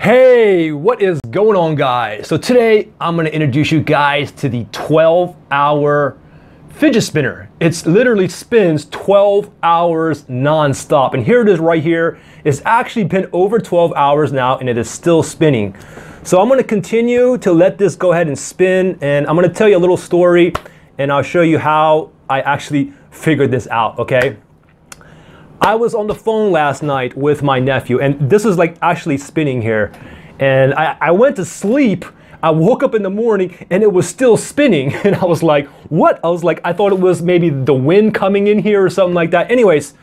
Hey, what is going on, guys? So today I'm going to introduce you guys to the 12-hour fidget spinner. It literally spins 12 hours non-stop, and here it is right here. It's actually been over 12 hours now and it is still spinning. So I'm going to continue to let this go ahead and spin, and I'm going to tell you a little story and I'll show you how I actually figured this out, okay? I was on the phone last night with my nephew, and this is like actually spinning here. And I went to sleep, I woke up in the morning and it was still spinning. And I was like, what? I was like, I thought it was maybe the wind coming in here or something like that. Anyways,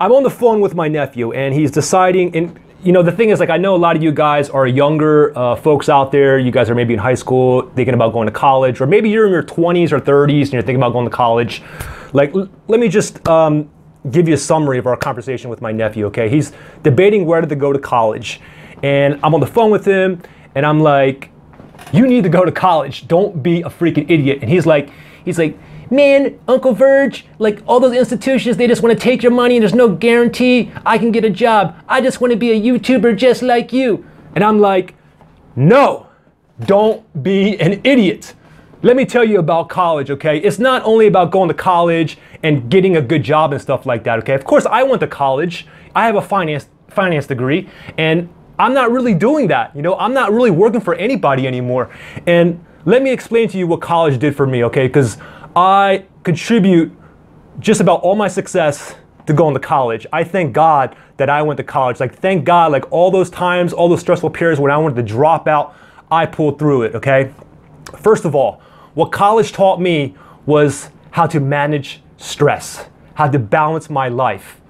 I'm on the phone with my nephew and he's deciding, and you know, the thing is, like, I know a lot of you guys are younger folks out there. You guys are maybe in high school thinking about going to college, or maybe you're in your 20s or 30s and you're thinking about going to college. Like, let me just, give you a summary of our conversation with my nephew, okay? He's debating whether to go to college. And I'm on the phone with him and I'm like, you need to go to college. Don't be a freaking idiot. And he's like, man, Uncle Verge, like all those institutions, they just want to take your money and there's no guarantee I can get a job. I just want to be a YouTuber just like you. And I'm like, no, don't be an idiot. Let me tell you about college, okay? It's not only about going to college and getting a good job and stuff like that, okay? Of course, I went to college. I have a finance degree, and I'm not really doing that. You know, I'm not really working for anybody anymore. And let me explain to you what college did for me, okay? Because I contribute just about all my success to going to college. I thank God that I went to college. Like, thank God, like all those times, all those stressful periods when I wanted to drop out, I pulled through it, okay? First of all, what college taught me was how to manage stress, how to balance my life.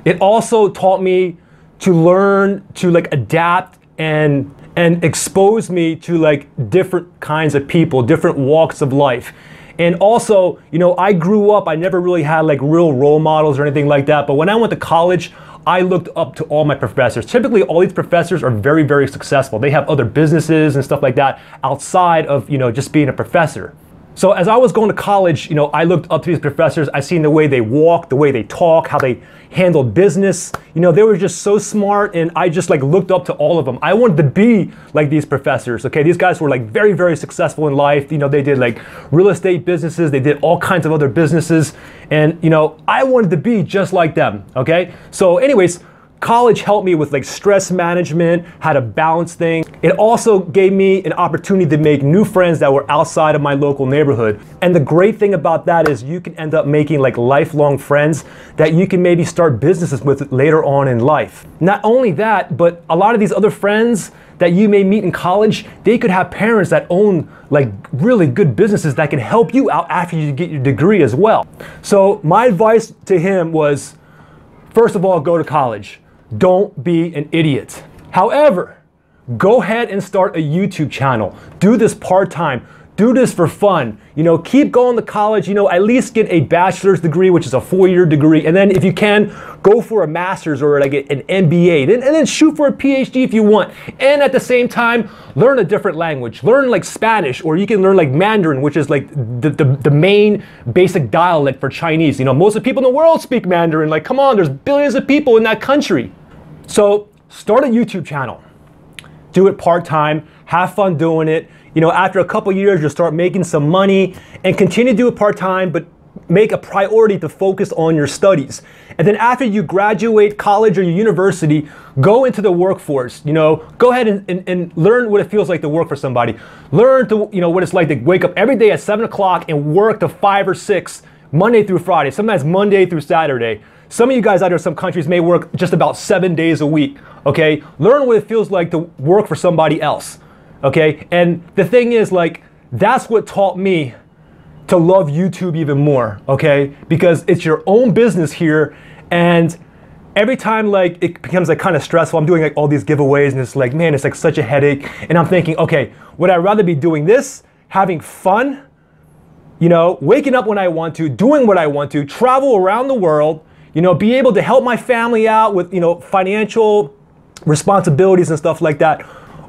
It also taught me to learn to like adapt and expose me to like different kinds of people, different walks of life. And also, you know, I grew up, I never really had like real role models or anything like that. But when I went to college, I looked up to all my professors. Typically, all these professors are very, very successful. They have other businesses and stuff like that outside of, you know, just being a professor. So as I was going to college, you know, I looked up to these professors. I seen the way they walk, the way they talk, how they handled business. You know, they were just so smart, and I just like looked up to all of them. I wanted to be like these professors, okay? These guys were like very, very successful in life. You know, they did like real estate businesses. They did all kinds of other businesses. And, you know, I wanted to be just like them, okay? So anyways, college helped me with like stress management, how to balance things. It also gave me an opportunity to make new friends that were outside of my local neighborhood. And the great thing about that is you can end up making like lifelong friends that you can maybe start businesses with later on in life. Not only that, but a lot of these other friends that you may meet in college, they could have parents that own like really good businesses that can help you out after you get your degree as well. So my advice to him was, first of all, go to college. Don't be an idiot. However, go ahead and start a YouTube channel. Do this part-time. Do this for fun. You know, keep going to college, you know, at least get a bachelor's degree, which is a 4-year degree. And then if you can, go for a master's or like an MBA. And then shoot for a PhD if you want. And at the same time, learn a different language. Learn like Spanish, or you can learn like Mandarin, which is like the main basic dialect for Chinese. You know, most of the people in the world speak Mandarin. Like, come on, there's billions of people in that country. So start a YouTube channel. Do it part-time. Have fun doing it. You know, after a couple years, you'll start making some money, and continue to do it part-time, but make a priority to focus on your studies. And then after you graduate college or your university, go into the workforce. You know, go ahead and learn what it feels like to work for somebody. Learn to, you know, what it's like to wake up every day at 7 o'clock and work to 5 or 6, Monday through Friday, sometimes Monday through Saturday. Some of you guys out there in some countries may work just about 7 days a week, okay? Learn what it feels like to work for somebody else, okay? And the thing is, like, that's what taught me to love YouTube even more, okay? Because it's your own business here, and every time like it becomes like kind of stressful, I'm doing like all these giveaways and it's like, man, it's like such a headache. And I'm thinking, okay, would I rather be doing this, having fun, you know, waking up when I want to, doing what I want to, travel around the world, you know, be able to help my family out with, you know, financial responsibilities and stuff like that?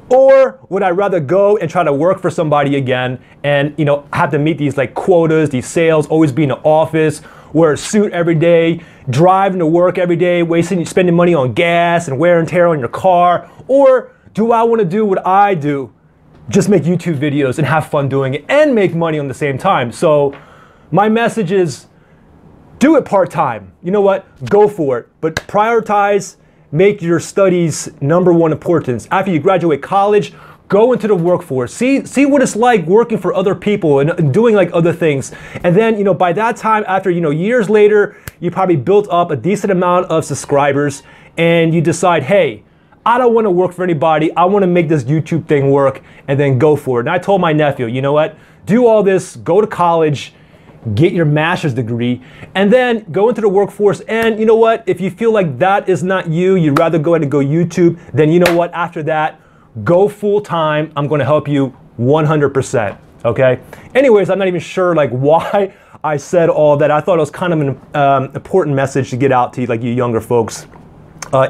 Or would I rather go and try to work for somebody again and, you know, have to meet these like quotas, these sales, always be in the office, wear a suit every day, driving to work every day, spending money on gas and wear and tear on your car? Or do I want to do what I do? Just make YouTube videos and have fun doing it and make money on the same time. So my message is, do it part-time. You know what? Go for it. But prioritize, make your studies #1 importance. After you graduate college, go into the workforce. See what it's like working for other people and doing like other things. And then, by that time, after, years later, you probably built up a decent amount of subscribers and you decide, hey, I don't want to work for anybody. I want to make this YouTube thing work, and then go for it. And I told my nephew, you know what? Do all this, go to college, get your master's degree, and then go into the workforce. And you know what? If you feel like that is not you, you'd rather go ahead and go YouTube, then you know what? After that, go full time. I'm going to help you 100%. Okay? Anyways, I'm not even sure like why I said all that. I thought it was kind of an important message to get out to like you younger folks.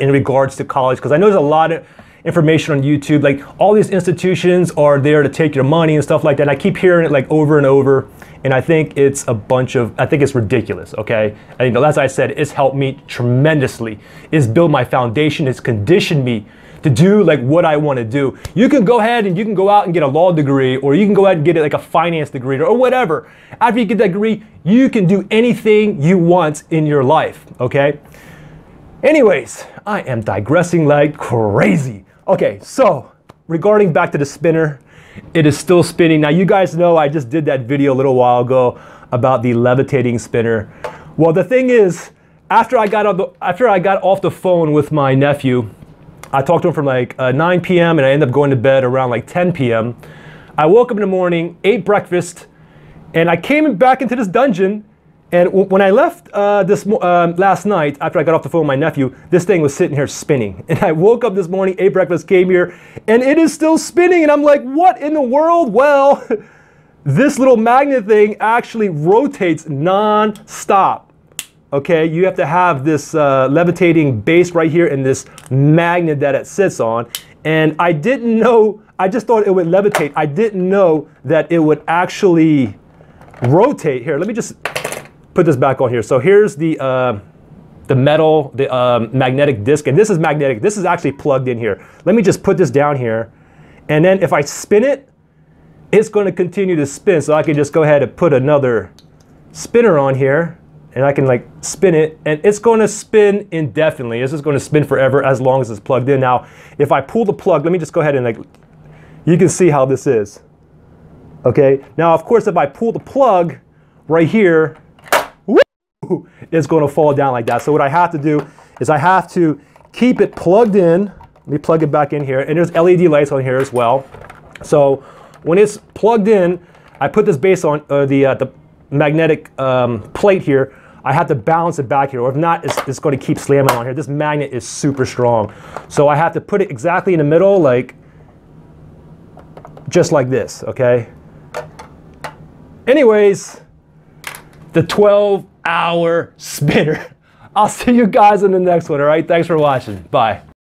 In regards to college, because I know there's a lot of information on YouTube. Like all these institutions are there to take your money and stuff like that. And I keep hearing it like over and over, and I think it's I think it's ridiculous. Okay, and as I said, it's helped me tremendously. It's built my foundation. It's conditioned me to do like what I want to do. You can go ahead and you can go out and get a law degree, or you can go ahead and get like a finance degree or whatever. After you get that degree, you can do anything you want in your life. Okay. Anyways, I am digressing like crazy. Okay, so regarding back to the spinner, it is still spinning. Now you guys know I just did that video a little while ago about the levitating spinner. Well, the thing is, after I got off the phone with my nephew, I talked to him from like 9 p.m. and I ended up going to bed around like 10 p.m. I woke up in the morning, ate breakfast, and I came back into this dungeon. And when I left last night, after I got off the phone with my nephew, this thing was sitting here spinning. And I woke up this morning, ate breakfast, came here, and it is still spinning. And I'm like, what in the world? Well, this little magnet thing actually rotates non-stop. Okay, you have to have this levitating base right here and this magnet that it sits on. And I didn't know, I just thought it would levitate. I didn't know that it would actually rotate. Here, let me just put this back on here. So here's the metal, the magnetic disc, and this is magnetic. This is actually plugged in here. Let me just put this down here, and then if I spin it, it's going to continue to spin. So I can just go ahead and put another spinner on here, and I can like spin it, and it's going to spin indefinitely. This is going to spin forever as long as it's plugged in. Now, if I pull the plug, let me just go ahead and like, you can see how this is. Okay. Now, of course, if I pull the plug right here, it's going to fall down like that. So what I have to do is I have to keep it plugged in. Let me plug it back in here. And there's LED lights on here as well. So when it's plugged in, I put this base on the magnetic plate here. I have to balance it back here, or if not, it's going to keep slamming on here. This magnet is super strong. So I have to put it exactly in the middle, like just like this, okay? Anyways, the 12-hour spinner. I'll see you guys in the next one, all right? Thanks for watching. Bye.